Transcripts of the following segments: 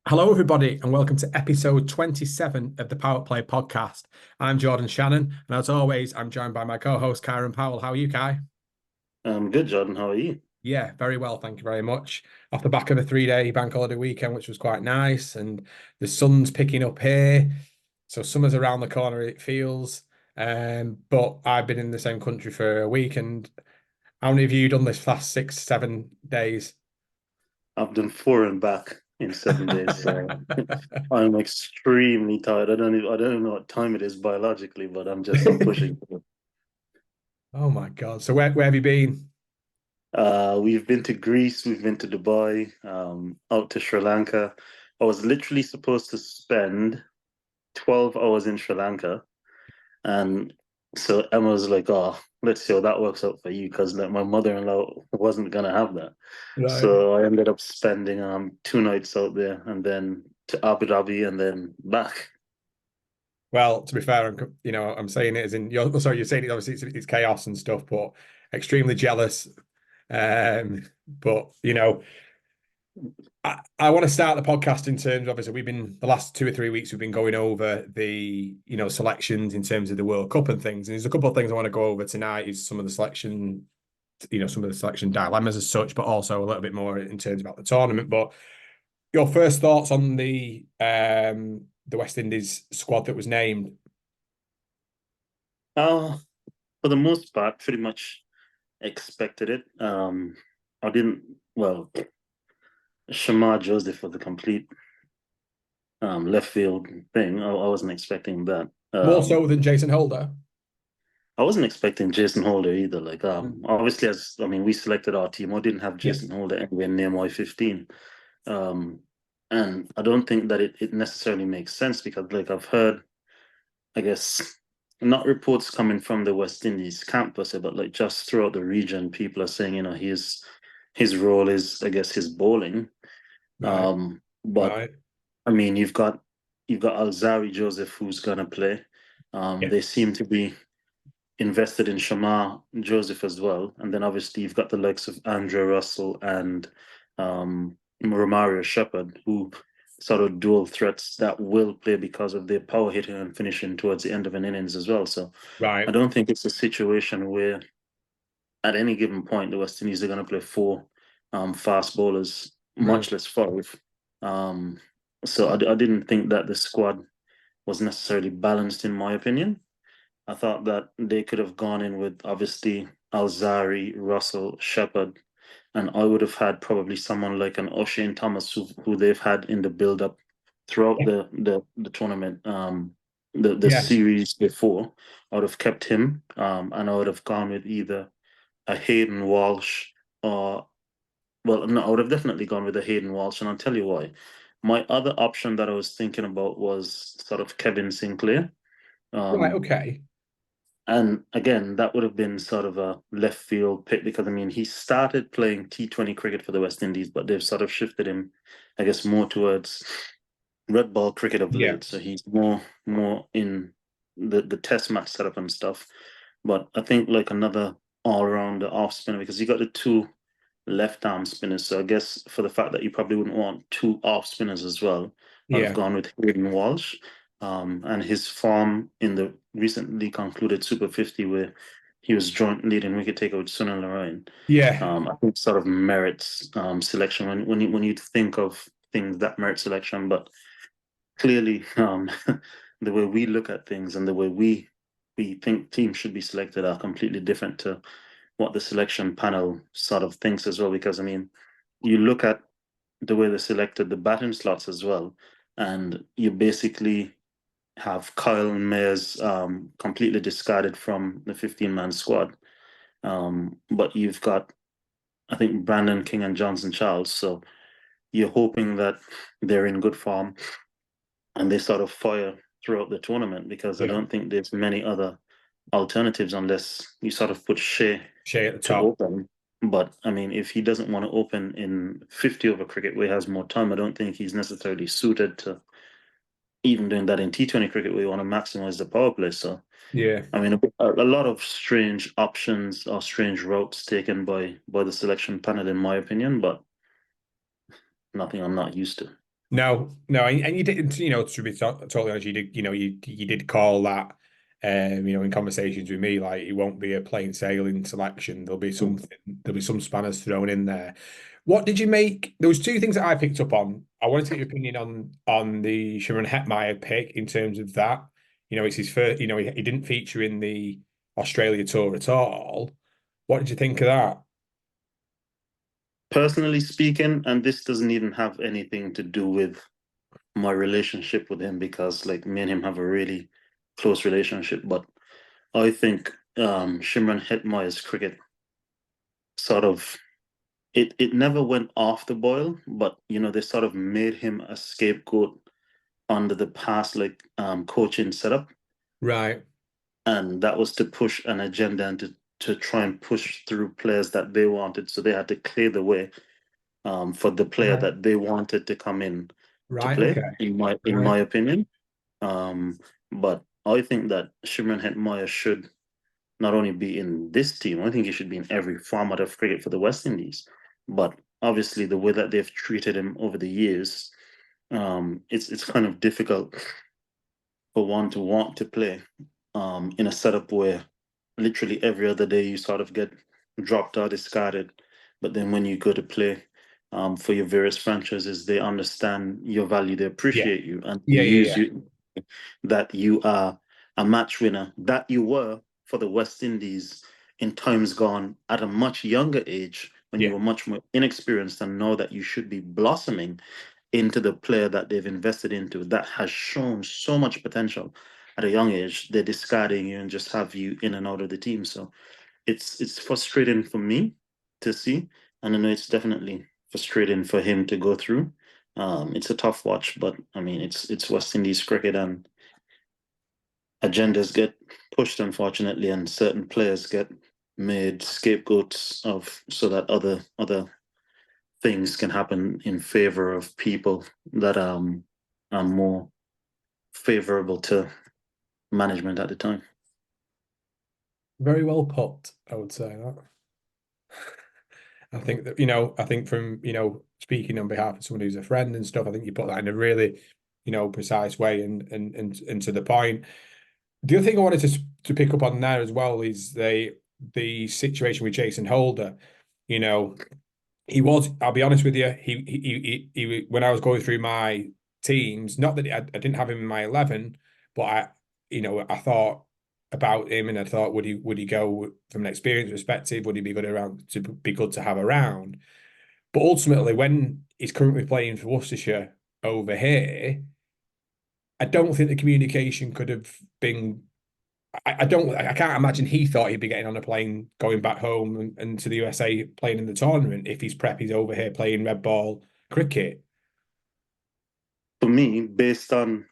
Hello, everybody, and welcome to episode 27 of the PowettPlay Podcast. I'm Jordan Shannon, and as always, I'm joined by my co-host, Kieran Powell. How are you, Kai? Good, Jordan. How are you? Yeah, very well, thank you very much. Off the back of a three-day bank holiday weekend, which was quite nice, and the sun's picking up here, so summer's around the corner, it feels. But I've been in the same country for a week, and how many of you done this last 6, 7 days? I've done four and back in 7 days, so I'm extremely tired. I don't know what time it is biologically, but I'm pushing. Oh my God. So where have you been? We've been to Greece, we've been to Dubai, out to Sri Lanka. I was literally supposed to spend 12 hours in Sri Lanka, and so Emma was like, "Oh, let's see how that works out for you," because like my mother-in-law wasn't gonna have that. Right. So I ended up spending 2 nights out there and then to Abu Dhabi and then back. Well, to be fair, I'm saying it as in you're sorry, you're saying it obviously it's chaos and stuff, but extremely jealous. But I want to start the podcast in terms, obviously, we've been the last 2 or 3 weeks, we've been going over the selections in terms of the World Cup and things. And there's a couple of things I want to go over tonight, is some of the selection, some of the selection dilemmas as such, but also a little bit more in terms about the tournament. But your first thoughts on the West Indies squad that was named? Uh, for the most part, pretty much expected it. I didn't, well, Shamar Joseph was a complete left field thing. I wasn't expecting that. More so than Jason Holder. I wasn't expecting Jason Holder either. Like, Mm. obviously, as I mean, we selected our team. I didn't have Yeah. Jason Holder anywhere near my 15. Um, and I don't think that it necessarily makes sense because, like, I've heard, I guess, not reports coming from the West Indies camp per se, but like just throughout the region, people are saying, his role is, I guess, his bowling. Right. But Right. I mean, you've got Alzari Joseph who's gonna play. Yeah. They seem to be invested in Shamar Joseph as well. And then obviously you've got the likes of Andrew Russell and Romario Shepherd, who sort of dual threats that will play because of their power hitting and finishing towards the end of an innings as well. So I Right. don't think it's a situation where at any given point the West Indies are going to play four fast bowlers, Mm. much less five. Um, so I didn't think that the squad was necessarily balanced in my opinion. I thought that they could have gone in with obviously Alzari, Russell, Shepherd, and I would have had probably someone like an O'Shane Thomas who they've had in the build up throughout Yeah. the tournament, the Yes. series before. I would have kept him, and I would have gone with either a Hayden Walsh or well, no, I would have definitely gone with a Hayden Walsh, and I'll tell you why. My other option that I was thinking about was sort of Kevin Sinclair. Right. Um, Okay. And again, that would have been sort of a left field pick because I mean he started playing T20 cricket for the West Indies, but they've sort of shifted him, I guess, more towards red ball cricket of Yeah. late. So he's more in the test match setup and stuff. But I think like another all rounder off spinner because you got the two left arm spinners. So I guess for the fact that you probably wouldn't want two off spinners as well, I'd have Yeah. gone with Hayden Walsh. And his form in the recently concluded Super 50, where he was joint leading wicket taker with Sunil Narine, Yeah. I think sort of merits selection when you think of things that merit selection. But clearly, the way we look at things and the way we think teams should be selected are completely different to what the selection panel sort of thinks as well. Because I mean, you look at the way they selected the batting slots as well, and you basically have Kyle and Mayers completely discarded from the 15-man squad. But you've got, I think, Brandon King and Johnson Charles. So you're hoping that they're in good form and they sort of fire throughout the tournament because I Yeah. don't think there's many other alternatives unless you sort of put Shea Shay at the to top. open. But I mean, if he doesn't want to open in 50 over cricket where he has more time, I don't think he's necessarily suited to even doing that in T20 cricket where you want to maximize the power play. So, Yeah. I mean, a lot of strange options or strange routes taken by the selection panel, in my opinion, but nothing I'm not used to. No, and you didn't, to be totally honest, you did, you did call that, in conversations with me, like it won't be a plain sailing selection. There'll be some spanners thrown in there. What did you make? There was two things that I picked up on. I wanted to get your opinion on the Sharon Hetmeyer pick in terms of that. It's his first, he didn't feature in the Australia tour at all. What did you think of that? Personally speaking, and this doesn't even have anything to do with my relationship with him because like me and him have a really close relationship, but I think Shimron Hetmeyer's cricket sort of it never went off the boil, but they sort of made him a scapegoat under the past like coaching setup, Right. and that was to push an agenda and to try and push through players that they wanted. So they had to clear the way for the player Right. that they wanted to come in to Right. play, Okay. in my Right. opinion. But I think that Shimron Hetmyer should not only be in this team, I think he should be in every format of cricket for the West Indies. But obviously, the way that they've treated him over the years, it's kind of difficult for one to want to play in a setup where literally every other day you sort of get dropped or discarded. But then when you go to play for your various franchises, they understand your value, they Yeah. appreciate you, and they Yeah. Yeah. use Yeah. you that you are a match winner, that you were for the West Indies in times gone at a much younger age when you Yeah. were much more inexperienced, and know that you should be blossoming into the player that they've invested into that has shown so much potential at a young age. They're discarding you and just have you in and out of the team. So it's frustrating for me to see, and I know it's definitely frustrating for him to go through. It's a tough watch, but I mean it's West Indies cricket, and agendas get pushed, unfortunately, and certain players get made scapegoats of so that other things can happen in favor of people that are more favorable to management at the time. Very well put, I would say that. I think that, I think from, speaking on behalf of someone who's a friend and stuff, I think you put that in a really, precise way and to the point. The other thing I wanted to pick up on there as well is the situation with Jason Holder. You know, I'll be honest with you, when I was going through my teams, not that I didn't have him in my 11, but I thought about him and I thought, would he go from an experience perspective? Would he be good around to be good to have around? But ultimately, when he's currently playing for Worcestershire over here, I don't think the communication could have been. I can't imagine he thought he'd be getting on a plane going back home and to the USA playing in the tournament if his prep is over here playing red ball cricket. For me, based on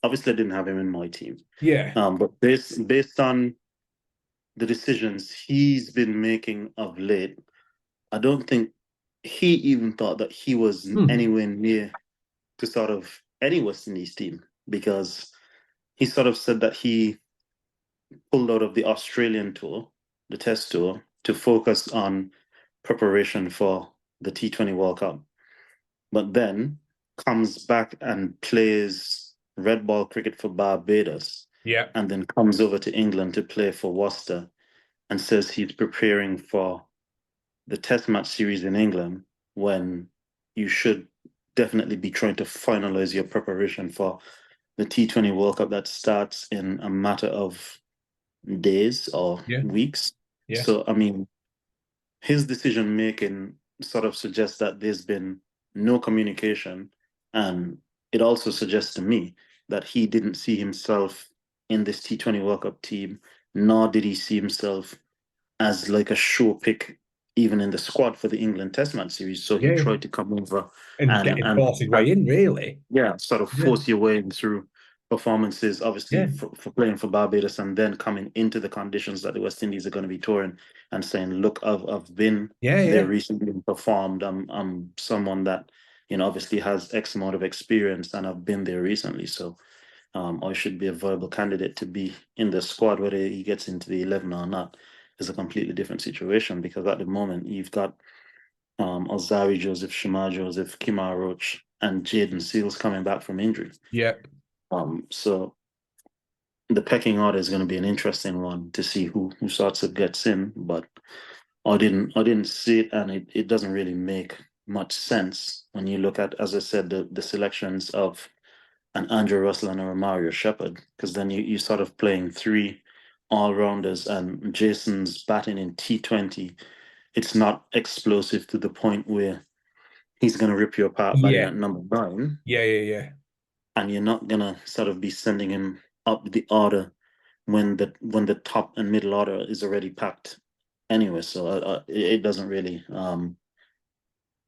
obviously I didn't have him in my team, Yeah. but based on the decisions he's been making of late, I don't think he even thought that he was Hmm. anywhere near to sort of any West Indies team, because he sort of said that he pulled out of the Australian tour, the Test tour, to focus on preparation for the T20 World Cup. But then comes back and plays red ball cricket for Barbados, Yeah. and then comes over to England to play for Worcester, and says he's preparing for the Test match series in England, when you should definitely be trying to finalize your preparation for the T20 World Cup that starts in a matter of days or Yeah. weeks. Yeah. So, I mean, his decision making sort of suggests that there's been no communication. And it also suggests to me that he didn't see himself in this T20 World Cup team, nor did he see himself as like a show pick even in the squad for the England Test match series. So he Yeah. tried to come over And and getting forced his way in, really. yeah, sort of Yeah. force your way in through performances, obviously Yeah. for playing for Barbados, and then coming into the conditions that the West Indies are going to be touring, and saying, "Look, I've been Yeah. there Yeah. recently and performed. I'm someone that obviously has X amount of experience, and I've been there recently, so I should be a viable candidate to be in the squad. Whether he gets into the 11 or not is a completely different situation, because at the moment you've got Alzari Joseph, Shimar Joseph, Kimar Roach, and Jaden Seals coming back from injury. Yeah. So the pecking order is going to be an interesting one to see who sorts of gets in, but I didn't see it, and it doesn't really make much sense when you look at, as I said, the selections of an Andrew Russell and a Mario Shepherd, because then you sort of playing three all-rounders, and Jason's batting in T20. It's not explosive to the point where he's going to rip you apart batting Yeah. at number 9, Yeah. and you're not going to sort of be sending him up the order when the top and middle order is already packed anyway. So it doesn't really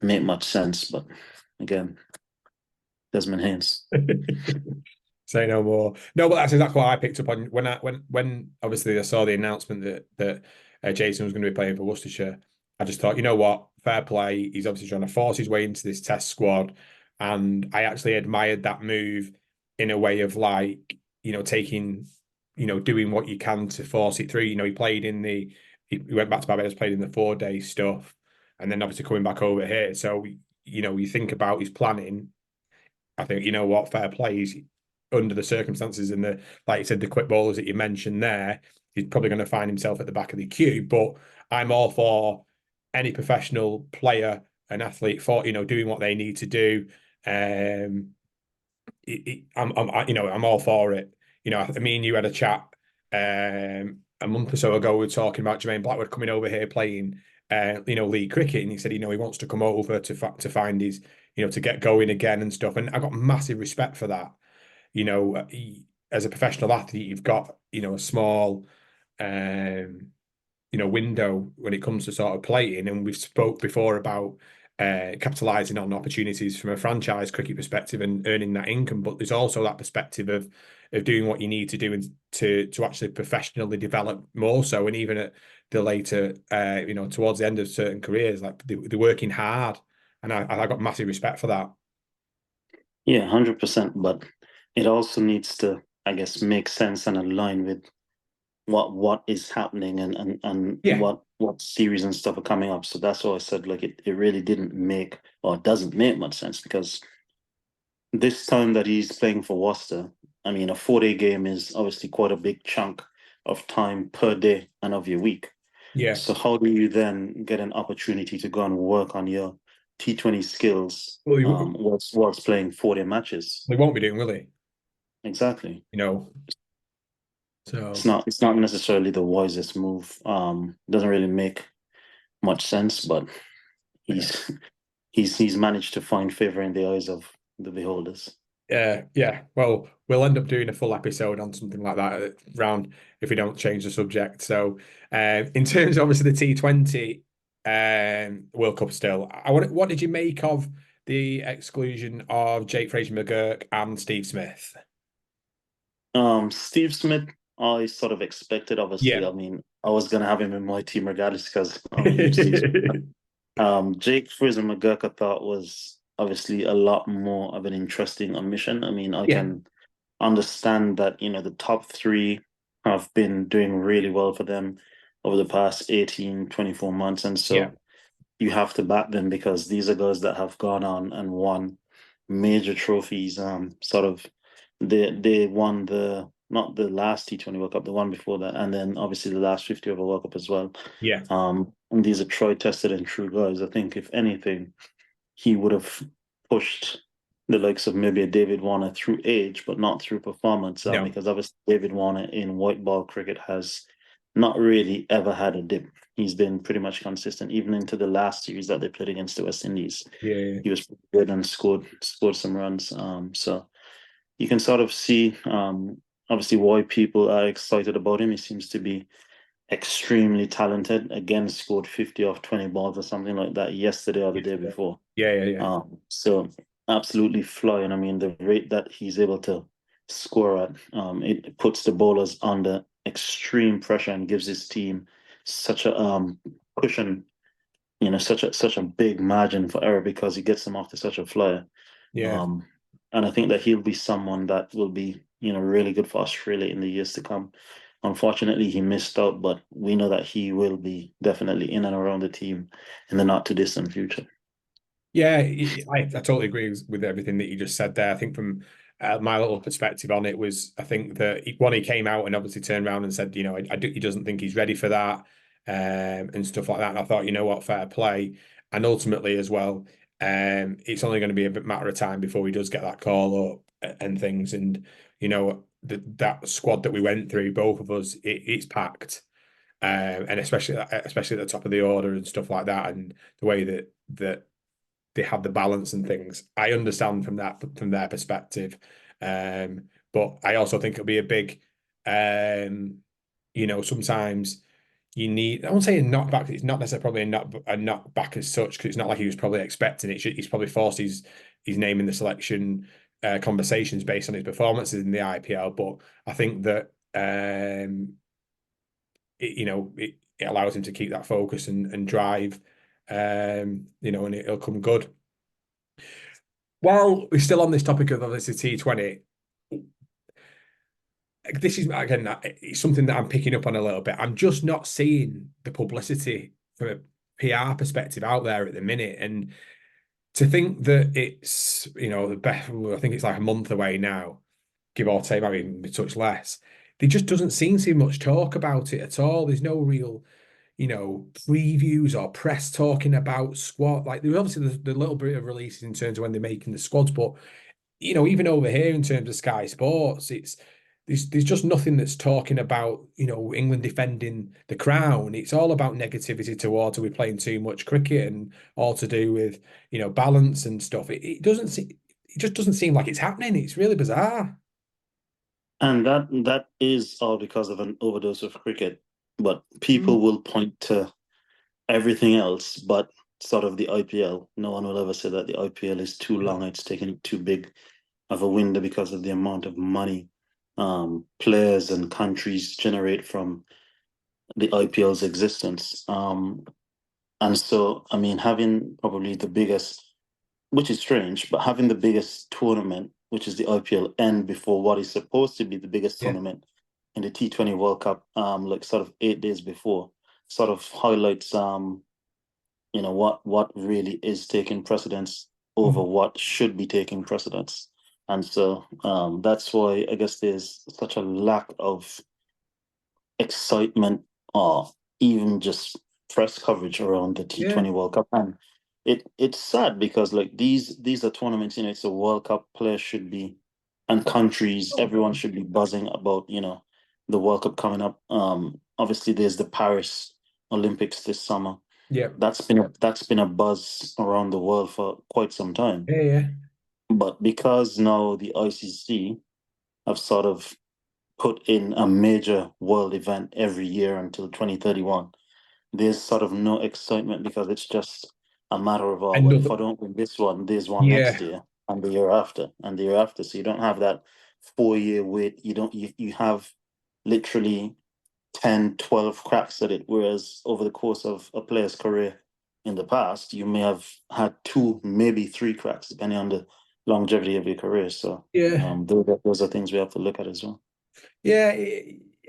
make much sense. But again, Desmond Haynes. Say no more. No, but that's exactly what I picked up on when obviously I saw the announcement that Jason was going to be playing for Worcestershire. I just thought, you know what, fair play. He's obviously trying to force his way into this Test squad, and I actually admired that move in a way of like, taking, doing what you can to force it through. He played he went back to Barbados, played in the 4-day stuff, and then obviously coming back over here. So you think about his planning. I think, you know what, fair play. He's under the circumstances and like you said, the quick bowlers that you mentioned there, he's probably going to find himself at the back of the queue. But I'm all for any professional player and athlete for, doing what they need to do. I'm all for it. I mean, you had a chat a month or so ago. We were talking about Jermaine Blackwood coming over here playing, league cricket, and he said, he wants to come over to find his, to get going again and stuff. And I got massive respect for that. As a professional athlete, you've got, a small, window when it comes to sort of playing. And we've spoke before about capitalizing on opportunities from a franchise cricket perspective and earning that income. But there's also that perspective of doing what you need to do and to actually professionally develop more so. And even at the later, towards the end of certain careers, like they're working hard. And I got massive respect for that. Yeah, 100%. But it also needs to, I guess, make sense and align with what is happening and Yeah. what series and stuff are coming up. So that's why I said, like, it really didn't make, or it doesn't make much sense, because this time that he's playing for Worcester, I mean, a 4-day game is obviously quite a big chunk of time per day and of your week. Yeah. So how do you then get an opportunity to go and work on your T20 skills whilst playing 4-day matches? They won't be doing, will they? Exactly. So it's not necessarily the wisest move. Doesn't really make much sense, but he's managed to find favor in the eyes of the beholders. Yeah. Well, we'll end up doing a full episode on something like that round if we don't change the subject. So, in terms of obviously the T20 World Cup still, what did you make of the exclusion of Jake Fraser-McGurk and Steve Smith? Steve Smith, I sort of expected, obviously. Yeah. I mean, I was gonna have him in my team regardless because I'm a huge Steve Smith fan. Jake Fraser-McGurk, I thought, was obviously a lot more of an interesting omission. I mean, I can understand that, the top 3 have been doing really well for them over the past 18, 24 months. And so you have to back them because these are guys that have gone on and won major trophies. Sort of, they won not the last T20 World Cup, the one before that, and then obviously the last 50 over World Cup as well. Yeah. And these are tried, tested, and true guys. I think if anything, he would have pushed the likes of maybe a David Warner through age, but not through performance. Because obviously David Warner in white ball cricket has not really ever had a dip. He's been pretty much consistent, even into the last series that they played against the West Indies. Yeah. He was pretty good and scored some runs. So you can sort of see obviously why people are excited about him. He seems to be extremely talented. Again, scored 50 off 20 balls or something like that yesterday or the day before. Yeah. So absolutely flying. I mean, the rate that he's able to score at, it puts the bowlers under extreme pressure and gives his team such a cushion, such a big margin for error because he gets them off to such a flyer. Yeah. And I think that he'll be someone that will be, really good for Australia in the years to come. Unfortunately, he missed out, but we know that he will be definitely in and around the team in the not too distant future. Yeah, I totally agree with everything that you just said there. I think from my little perspective on it was, I think that he came out and obviously turned around and said, he doesn't think he's ready for that, and stuff like that. And I thought, you know what, fair play. And ultimately as well, it's only going to be a matter of time before he does get that call up and things. And that squad that we went through, both of us, it's packed. And especially at the top of the order and stuff like that, and the way that they have the balance and things. I understand from their perspective, but I also think it'll be a big, sometimes you need. I won't say a knockback. It's not necessarily probably a knockback as such, because it's not like he was probably expecting it. He's probably forced his name in the selection conversations based on his performances in the IPL. But I think that it allows him to keep that focus and drive, and it'll come good. While we're still on this topic of obviously T20, this is again it's something that I'm picking up on a little bit. I'm just not seeing the publicity from a PR perspective out there at the minute, and to think that it's the best. I think it's like a month away now, give or take, maybe even a touch less. There just doesn't seem to be much talk about it at all. There's no real previews or press talking about squad. Like there's obviously the little bit of releases in terms of when they're making the squads, but even over here in terms of Sky Sports, there's just nothing that's talking about England defending the crown. It's all about negativity towards, are we playing too much cricket, and all to do with balance and stuff. It just doesn't seem like it's happening. It's really bizarre. And that is all because of an overdose of cricket. But people will point to everything else but sort of the IPL. No one will ever say that the IPL is too long, it's taken too big of a window because of the amount of money players and countries generate from the IPL's existence. And so, I mean, having probably the biggest, which is strange, but having the biggest tournament, which is the IPL, end before what is supposed to be the biggest Yeah. tournament in the T20 World Cup, like sort of 8 days before, sort of highlights, what really is taking precedence over what should be taking precedence. And so that's why I guess there's such a lack of excitement or even just press coverage around the T20 World Cup. And it's sad because like these are tournaments, it's a World Cup, players should be, and countries, everyone should be buzzing about, the World Cup coming up. Obviously there's the Paris Olympics this summer. Yeah. That's been a buzz around the world for quite some time. Yeah. But because now the ICC have sort of put in a major world event every year until 2031, there's sort of no excitement because it's just a matter of, oh, well, if I don't win this one, there's one next year and the year after and the year after. So you don't have that 4-year wait. You have literally 10, 12 cracks at it. Whereas over the course of a player's career in the past, you may have had 2, maybe 3 cracks, depending on the longevity of your career. So those are things we have to look at as well. Yeah,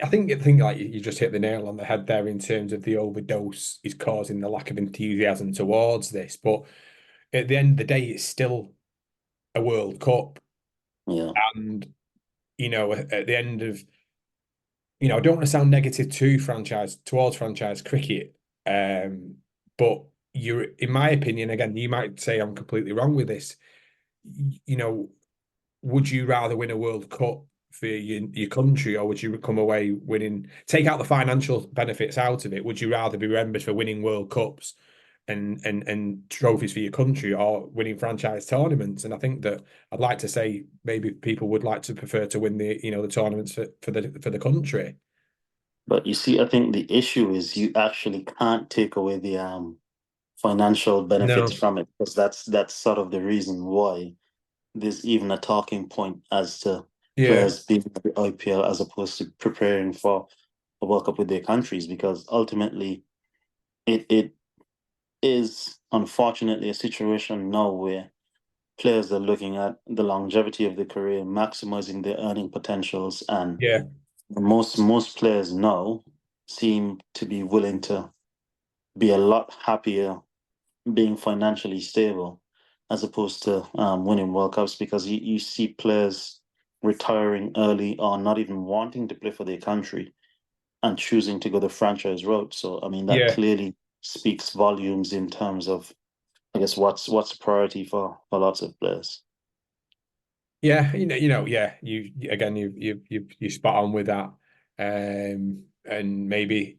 I think like you just hit the nail on the head there in terms of the overdose is causing the lack of enthusiasm towards this. But at the end of the day, it's still a World Cup. Yeah. And, at the end of, I don't want to sound negative towards franchise cricket. But in my opinion, again, you might say I'm completely wrong with this. Would you rather win a World Cup for your country, or would you come away winning, take out the financial benefits out of it? Would you rather be remembered for winning World Cups and trophies for your country, or winning franchise tournaments? And I think that I'd like to say maybe people would like to prefer to win the tournaments for the country. But you see, I think the issue is you actually can't take away the financial benefits from it, because that's sort of the reason why there's even a talking point as to players being at the IPL as opposed to preparing for a World Cup with their countries, because ultimately it is unfortunately a situation now where players are looking at the longevity of their career, maximizing their earning potentials, and most players now seem to be willing to be a lot happier being financially stable as opposed to winning World Cups, because you see players retiring early or not even wanting to play for their country and choosing to go the franchise route. So I mean that Yeah. clearly speaks volumes in terms of, I guess, what's a priority for lots of players. Yeah, yeah. You again, you spot on with that, and maybe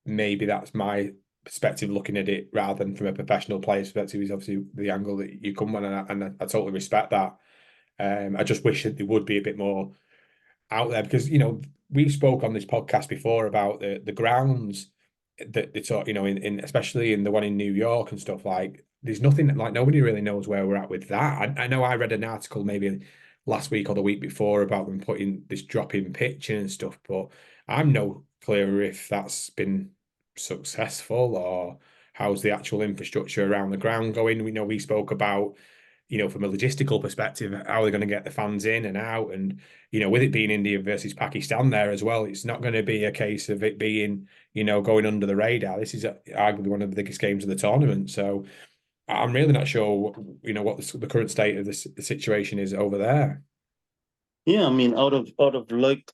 that's my perspective looking at it rather than from a professional player's perspective is obviously the angle that you come on, and I totally respect that. I just wish that there would be a bit more out there because we spoke on this podcast before about the grounds that they talk, in especially in the one in New York and stuff like. There's nothing like nobody really knows where we're at with that. I know I read an article maybe last week or the week before about them putting this drop in pitch and stuff, but I'm no clearer if that's been successful or how's the actual infrastructure around the ground going. We know we spoke about from a logistical perspective, how are they going to get the fans in and out? And, with it being India versus Pakistan there as well, it's not going to be a case of it being, going under the radar. This is arguably one of the biggest games of the tournament. So I'm really not sure, what the current state of the situation is over there. Yeah, I mean, out of like,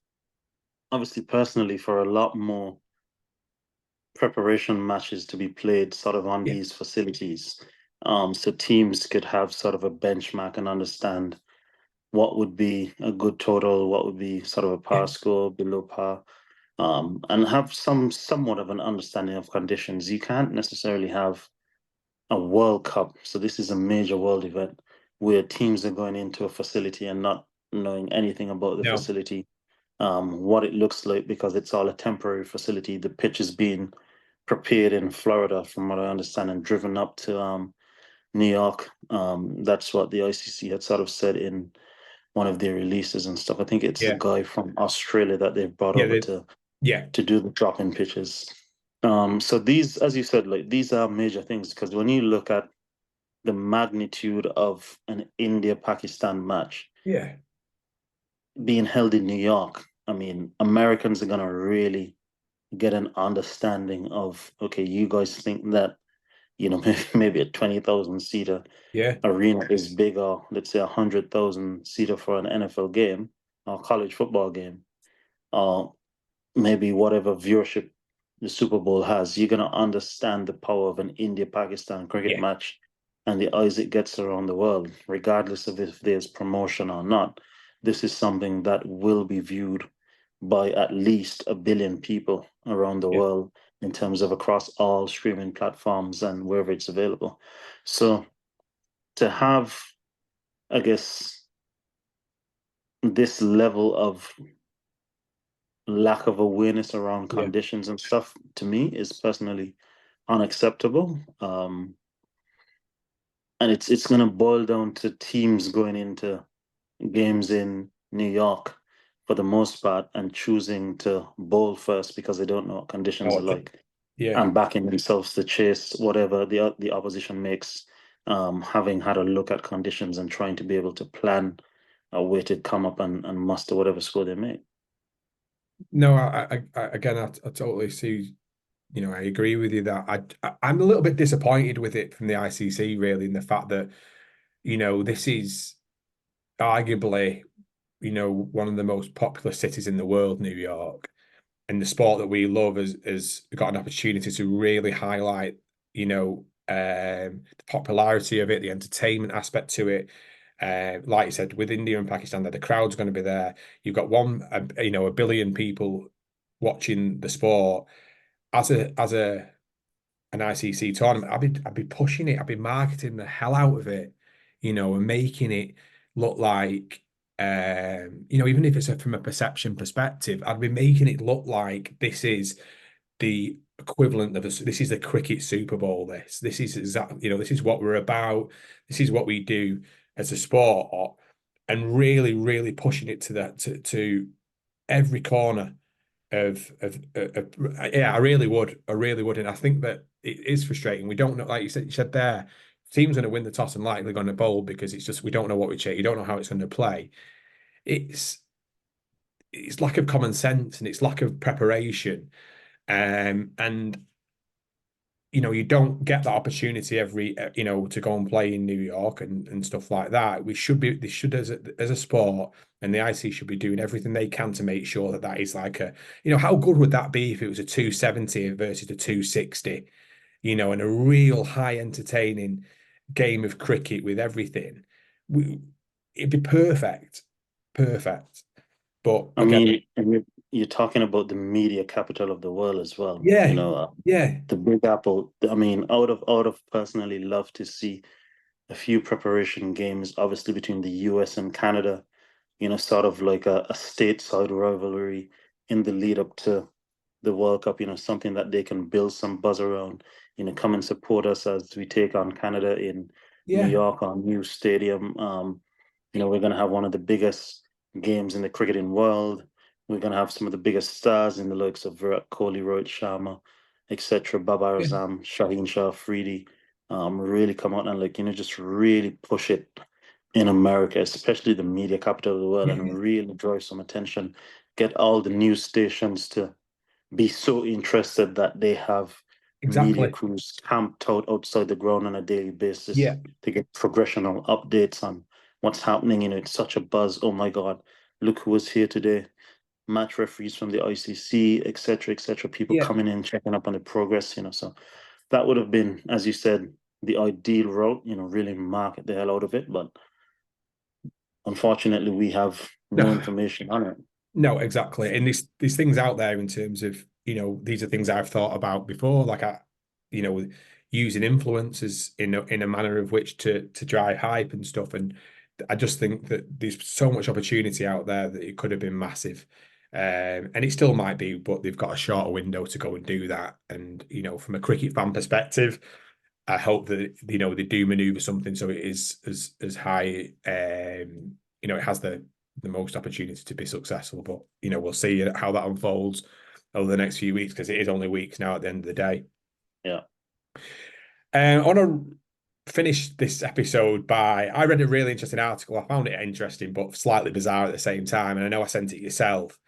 obviously personally, for a lot more preparation matches to be played sort of on Yeah, these facilities, so teams could have sort of a benchmark and understand what would be a good total, what would be sort of a yeah, par score, below par, and have somewhat of an understanding of conditions. You can't necessarily have a World Cup, so this is a major world event where teams are going into a facility and not knowing anything about the no, facility, what it looks like, because it's all a temporary facility. The pitch is being prepared in Florida, from what I understand, and driven up to New York. That's what the ICC had sort of said in one of their releases and stuff. I think it's a yeah, guy from Australia that they've brought yeah, over to yeah, do the drop-in pitches. So these, as you said, like these are major things, because when you look at the magnitude of an India-Pakistan match yeah, being held in New York, I mean, Americans are gonna really get an understanding of, okay, you guys think that, maybe a 20,000 seater yeah, arena is bigger, let's say 100,000 seater for an NFL game or college football game, or maybe whatever viewership the Super Bowl has. You're gonna understand the power of an India-Pakistan cricket yeah, match and the eyes it gets around the world, regardless of if there's promotion or not. This is something that will be viewed by at least 1 billion people around the yeah. world, in terms of across all streaming platforms and wherever it's available. So to have, I guess, this level of lack of awareness around Yeah. conditions and stuff, to me, is personally unacceptable. And it's going to boil down to teams going into games in New York for the most part and choosing to bowl first because they don't know what conditions are Oh, like, yeah. and backing themselves to chase whatever the opposition makes, having had a look at conditions and trying to be able to plan a way to come up and muster whatever score they make. No, again, I totally see. I agree with you that I'm a little bit disappointed with it from the ICC, really, in the fact that this is arguably one of the most popular cities in the world, New York, and the sport that we love has got an opportunity to really highlight the popularity of it, the entertainment aspect to it. Like you said, with India and Pakistan, that the crowd's going to be there. You've got 1 billion people watching the sport as a an ICC tournament. I'd be pushing it. I'd be marketing the hell out of it, and making it look like, even if it's from a perception perspective, I'd be making it look like this is the equivalent of this is the cricket Super Bowl. This is exactly, this is what we're about. This is what we do as a sport, and really, really pushing it to every corner yeah, I really would, and I think that it is frustrating. We don't know, like you said there, team's going to win the toss and likely going to bowl because it's just we don't know what we check. You don't know how it's going to play. It's it's lack of common sense and it's lack of preparation. And you don't get that opportunity every, to go and play in New York and stuff like that. They should as a sport, and the IC should be doing everything they can to make sure that that is like how good would that be if it was a 270 versus a 260, and a real high entertaining game of cricket with everything. It'd be perfect, perfect. But I again, mean, and you're talking about the media capital of the world as well. yeah, yeah, The Big Apple. I mean, I would have personally loved to see a few preparation games, obviously between the US and Canada. Sort of like a stateside rivalry in the lead up to the World Cup. Something that they can build some buzz around. Come and support us as we take on Canada in New yeah, York, our new stadium. We're going to have one of the biggest games in the cricketing world. We're going to have some of the biggest stars in the likes of Virat Kohli, Rohit Sharma, etc., Babar yeah, Azam, Shaheen Shah Afridi, really come out and just really push it in America, especially the media capital of the world, yeah, and yeah, really draw some attention. Get all the news stations to be so interested that they have media exactly. crews camped out outside the ground on a daily basis Yeah, to get progressional updates on what's happening. It's such a buzz. Oh my God, look who was here today. Match referees from the ICC, etc., etc. People yeah. coming in, checking up on the progress. So that would have been, as you said, the ideal route. Really market the hell out of it. But unfortunately, we have no No, information on it. no, exactly. And these things out there in terms of, these are things I've thought about before, like you know, using influencers in a manner of which to drive hype and stuff. And I just think that there's so much opportunity out there that it could have been massive. And it still might be, but they've got a shorter window to go and do that. And, from a cricket fan perspective, I hope that they do maneuver something so it is as high, it has the most opportunity to be successful. But we'll see how that unfolds over the next few weeks, because it is only weeks now at the end of the day. Yeah. I want to finish this episode by, I read a really interesting article. I found it interesting, but slightly bizarre at the same time. And I know I sent it yourself.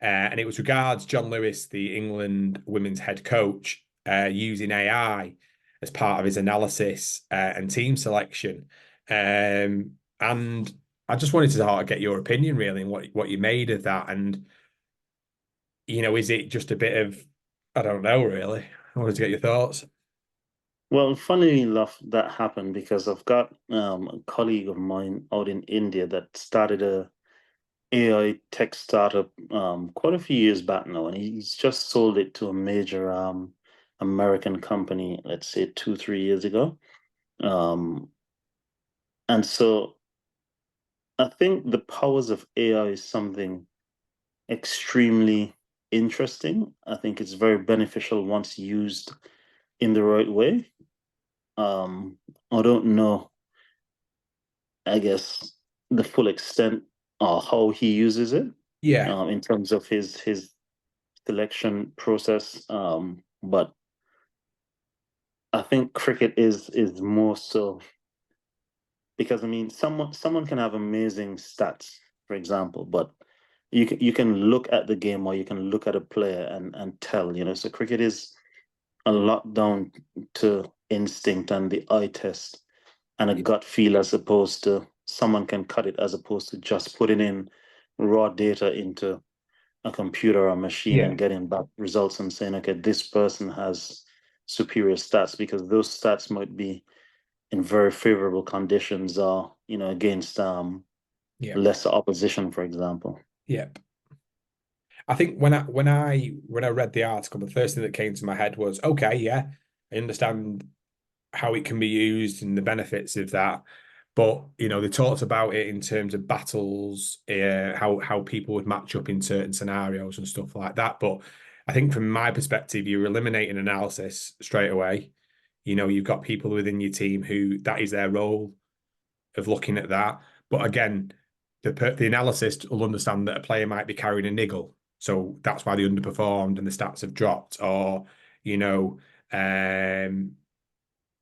And it was regards John Lewis, the England women's head coach, using AI as part of his analysis and team selection. And I just wanted to sort of get your opinion really, and what you made of that. And, is it just a bit of, I don't know, really. I wanted to get your thoughts. Well, funnily enough, that happened because I've got a colleague of mine out in India that started a AI tech startup quite a few years back now, and he's just sold it to a major American company, let's say 2, 3 years ago. Um, and so I think the powers of AI is something extremely interesting. I think it's very beneficial once used in the right way. Um, I don't know, I guess, the full extent or how he uses it Yeah, in terms of his selection process. But I think cricket is more so because I mean someone can have amazing stats, for example, but you can look at the game or you can look at a player and tell, so cricket is a lot down to instinct and the eye test and a gut feel, as opposed to someone can cut it, as opposed to just putting in raw data into a computer or a machine yeah, and getting back results and saying, okay, this person has superior stats, because those stats might be in very favorable conditions or, against yeah, lesser opposition, for example. yeah. I think when I read the article, the first thing that came to my head was, okay, yeah, I understand how it can be used and the benefits of that. But they talked about it in terms of battles, how people would match up in certain scenarios and stuff like that. But I think from my perspective, you're eliminating analysis straight away. You've got people within your team who that is their role of looking at that. But again, the analyst will understand that a player might be carrying a niggle, so that's why they underperformed and the stats have dropped. Or you know, um,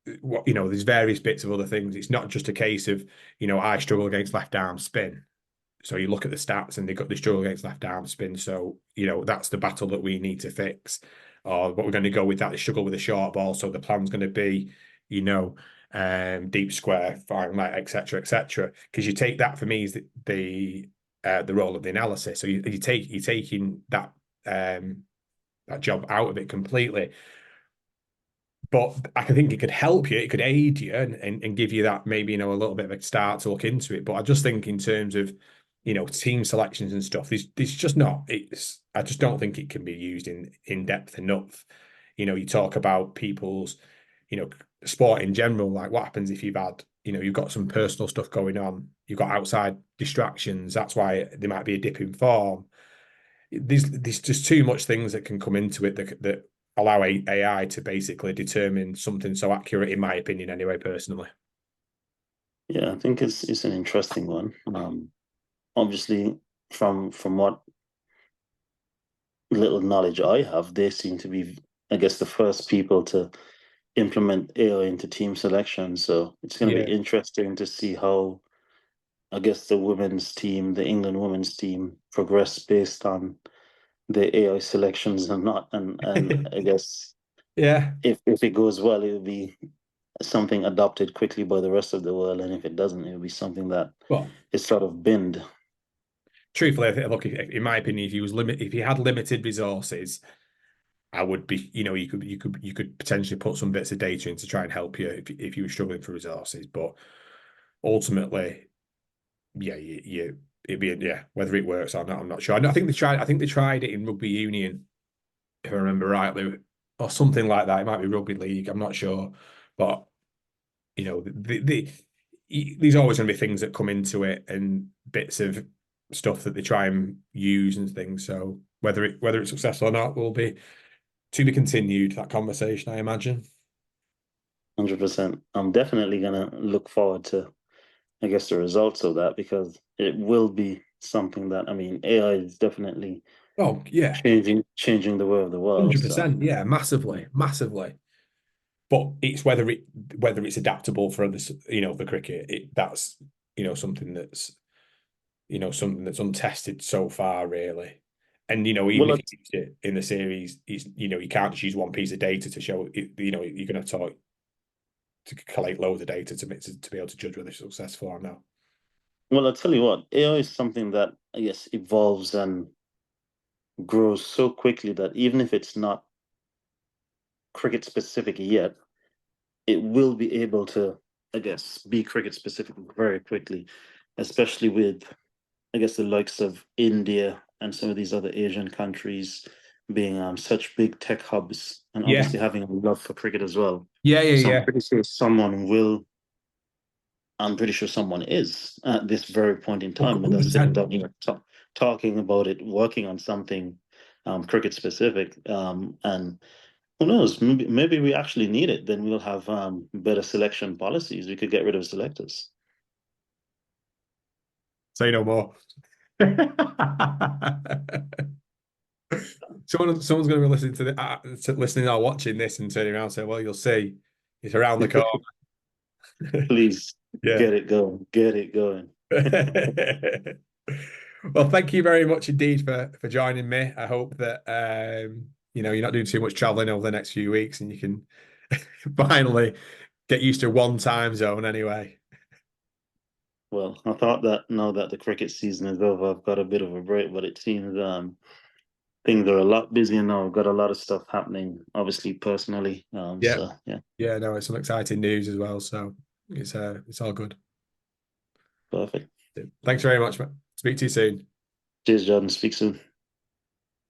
there's various bits of other things. It's not just a case of I struggle against left arm spin. So you look at the stats and they struggle against left arm spin. So that's the battle that we need to fix. or what we're going to go with that. They struggle with a short ball, so the plan's going to be, deep square, fine light, etc., etc. Because you take that, for me, is the role of the analysis. So you're taking that that job out of it completely. But I think it could help you, it could aid you, and give you that, maybe, a little bit of a start to look into it. But I just think in terms of, team selections and stuff, this just not. I just don't think it can be used in depth enough. You talk about people's, sport in general. Like, what happens if you've got some personal stuff going on, you've got outside distractions. That's why there might be a dip in form. There's just too much things that can come into it that allow AI to basically determine something so accurate, in my opinion, anyway, personally. Yeah, I think it's an interesting one. Obviously, from what little knowledge I have, they seem to be, I guess, the first people to implement AI into team selection. So it's going to Yeah. be interesting to see how, I guess, the women's team, the England women's team, progress based on the AI selections and not. And I guess Yeah. if it goes well, it'll be something adopted quickly by the rest of the world, and if it doesn't, it'll be something that Well, is sort of binned. truthfully, I think, look, in my opinion, if he had limited resources, I would be, you could potentially put some bits of data in to try and help you if you were struggling for resources. But ultimately, yeah, it'd be, yeah, whether it works or not, I'm not sure. I think they tried it in rugby union, if I remember rightly, or something like that. It might be rugby league, I'm not sure. But there's always going to be things that come into it, and bits of stuff that they try and use and things. So whether it's successful or not will be to be continued, that conversation, I imagine. 100%. I'm definitely gonna look forward to, I guess, the results of that, because it will be something that, I mean, AI is definitely Oh yeah, changing the way of the world. So 100%. Yeah, massively, massively. But it's whether it's adaptable for this, the cricket. That's something that's untested so far, really. And even well, if you use it in the series, you can't just use one piece of data to show it. You're going to collate loads of data to be able to judge whether it's successful or not. I'll tell you what, AI is something that, I guess, evolves and grows so quickly that even if it's not cricket specific yet, it will be able to, I guess, be cricket specific very quickly, especially with, I guess, the likes of India and some of these other Asian countries being such big tech hubs, and Yeah, obviously having a love for cricket as well. yeah, yeah, So yeah. I'm pretty sure someone is at this very point in time with us sitting 100%. down here talking about it, working on something cricket specific. And who knows? Maybe we actually need it. Then we'll have better selection policies. We could get rid of selectors. Say no more. Someone's going to be listening listening or watching this and turning around and say, "Well, you'll see, it's around the corner." Please Yeah. get it going. Get it going. Well, thank you very much indeed for joining me. I hope that you're not doing too much traveling over the next few weeks, and you can finally get used to one time zone anyway. Well, I thought that now that the cricket season is over, I've got a bit of a break, but it seems things are a lot busier now. I've got a lot of stuff happening, obviously personally. Yeah. So yeah, Yeah, no, it's some exciting news as well. So it's all good. perfect. Thanks very much, mate. Speak to you soon. Cheers, Jordan. Speak soon.